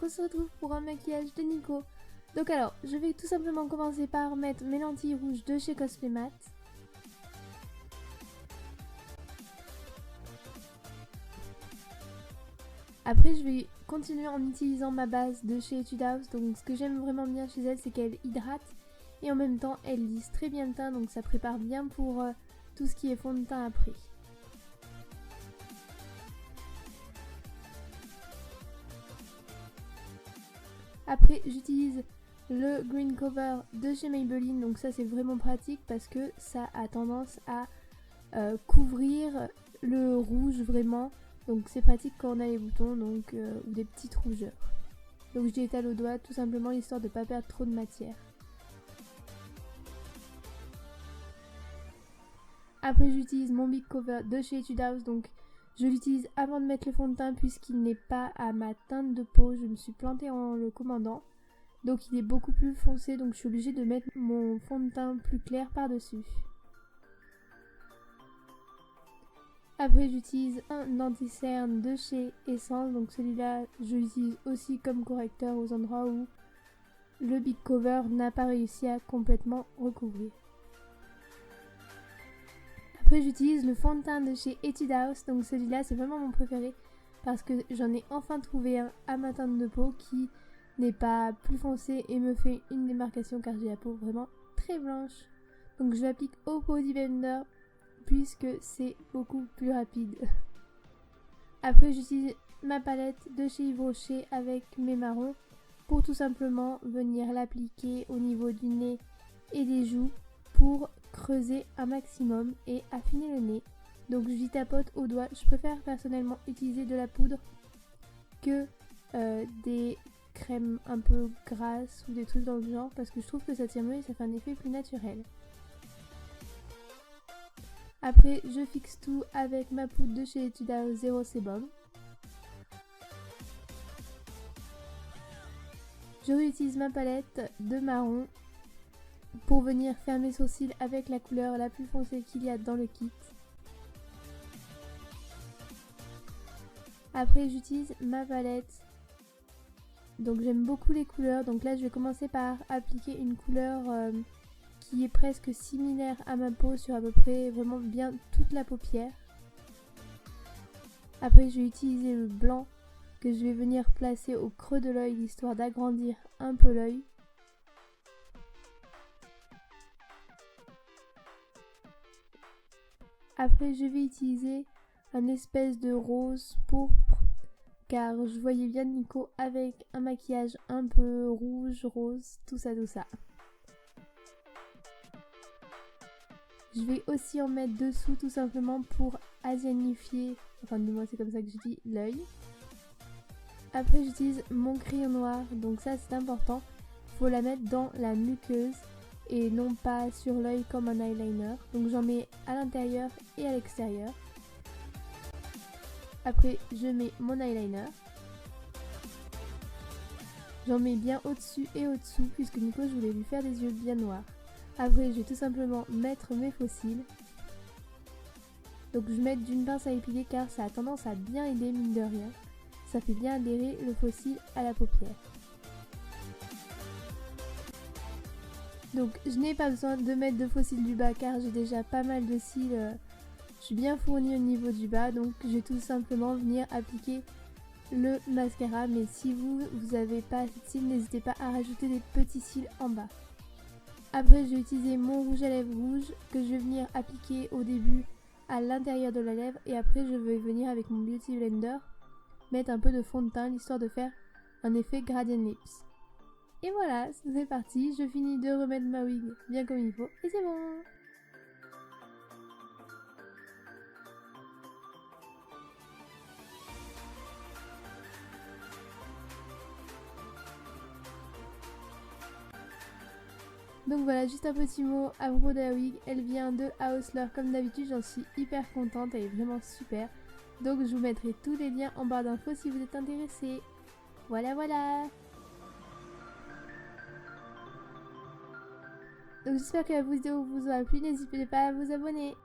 donc on se retrouve pour un maquillage de Nico. Donc alors, je vais tout simplement commencer par mettre mes lentilles rouges de chez Cosplaymat. Après, je vais continuer en utilisant ma base de chez Etude House. Donc ce que j'aime vraiment bien chez elle, c'est qu'elle hydrate et en même temps elle lisse très bien le teint, donc ça prépare bien pour tout ce qui est fond de teint après. Après, j'utilise le Green Cover de chez Maybelline, donc ça c'est vraiment pratique parce que ça a tendance à couvrir le rouge vraiment, donc c'est pratique quand on a les boutons donc, ou des petites rougeurs. Donc je l'étale au doigt tout simplement histoire de ne pas perdre trop de matière. Après j'utilise mon Big Cover de chez Etude House, donc je l'utilise avant de mettre le fond de teint puisqu'il n'est pas à ma teinte de peau, je me suis plantée en le commandant. Donc il est beaucoup plus foncé, donc je suis obligée de mettre mon fond de teint plus clair par-dessus. Après j'utilise un anti-cerne de chez Essence, donc celui-là je l'utilise aussi comme correcteur aux endroits où le Big Cover n'a pas réussi à complètement recouvrir. Après j'utilise le fond de teint de chez Etude House, donc celui-là c'est vraiment mon préféré parce que j'en ai enfin trouvé un à ma teinte de peau qui n'est pas plus foncé et me fait une démarcation car j'ai la peau vraiment très blanche. Donc je l'applique au Body Blender puisque c'est beaucoup plus rapide. Après j'utilise ma palette de chez Yves Rocher avec mes marrons pour tout simplement venir l'appliquer au niveau du nez et des joues pour creuser un maximum et affiner le nez. Donc j'y tapote au doigt. Je préfère personnellement utiliser de la poudre que des crèmes un peu grasses ou des trucs dans le genre parce que je trouve que ça tient mieux et ça fait un effet plus naturel. Après je fixe tout avec ma poudre de chez Etude House Zero Sebum. Je réutilise ma palette de marron pour venir faire mes sourcils avec la couleur la plus foncée qu'il y a dans le kit. Après j'utilise ma palette. Donc j'aime beaucoup les couleurs, donc là je vais commencer par appliquer une couleur qui est presque similaire à ma peau sur à peu près vraiment bien toute la paupière. Après je vais utiliser le blanc que je vais venir placer au creux de l'œil histoire d'agrandir un peu l'œil. Après je vais utiliser un espèce de rose pourpre car je voyais bien Nico avec un maquillage un peu rouge, rose, tout ça. Je vais aussi en mettre dessous tout simplement pour asianifier, enfin du moins c'est comme ça que je dis, l'œil. Après j'utilise mon crayon noir, donc ça c'est important, il faut la mettre dans la muqueuse et non pas sur l'œil comme un eyeliner. Donc j'en mets à l'intérieur et à l'extérieur. Après je mets mon eyeliner. J'en mets bien au-dessus et au-dessous puisque Nico je voulais lui faire des yeux bien noirs. Après je vais tout simplement mettre mes faux cils. Donc je mets d'une pince à épiler car ça a tendance à bien aider mine de rien. Ça fait bien adhérer le faux cil à la paupière. Donc je n'ai pas besoin de mettre de faux cils du bas car j'ai déjà pas mal de cils. Je suis bien fournie au niveau du bas, donc je vais tout simplement venir appliquer le mascara. Mais si vous n'avez pas assez de cils, n'hésitez pas à rajouter des petits cils en bas. Après je vais utiliser mon rouge à lèvres rouge que je vais venir appliquer au début à l'intérieur de la lèvre. Et après je vais venir avec mon Beauty Blender mettre un peu de fond de teint histoire de faire un effet gradient lips. Et voilà, c'est parti, je finis de remettre ma wig bien comme il faut et c'est bon. Donc voilà, juste un petit mot à propos de la wig, elle vient de Hausler comme d'habitude, j'en suis hyper contente, elle est vraiment super. Donc je vous mettrai tous les liens en barre d'infos si vous êtes intéressés. Voilà. Donc j'espère que la vidéo vous aura plu, n'hésitez pas à vous abonner.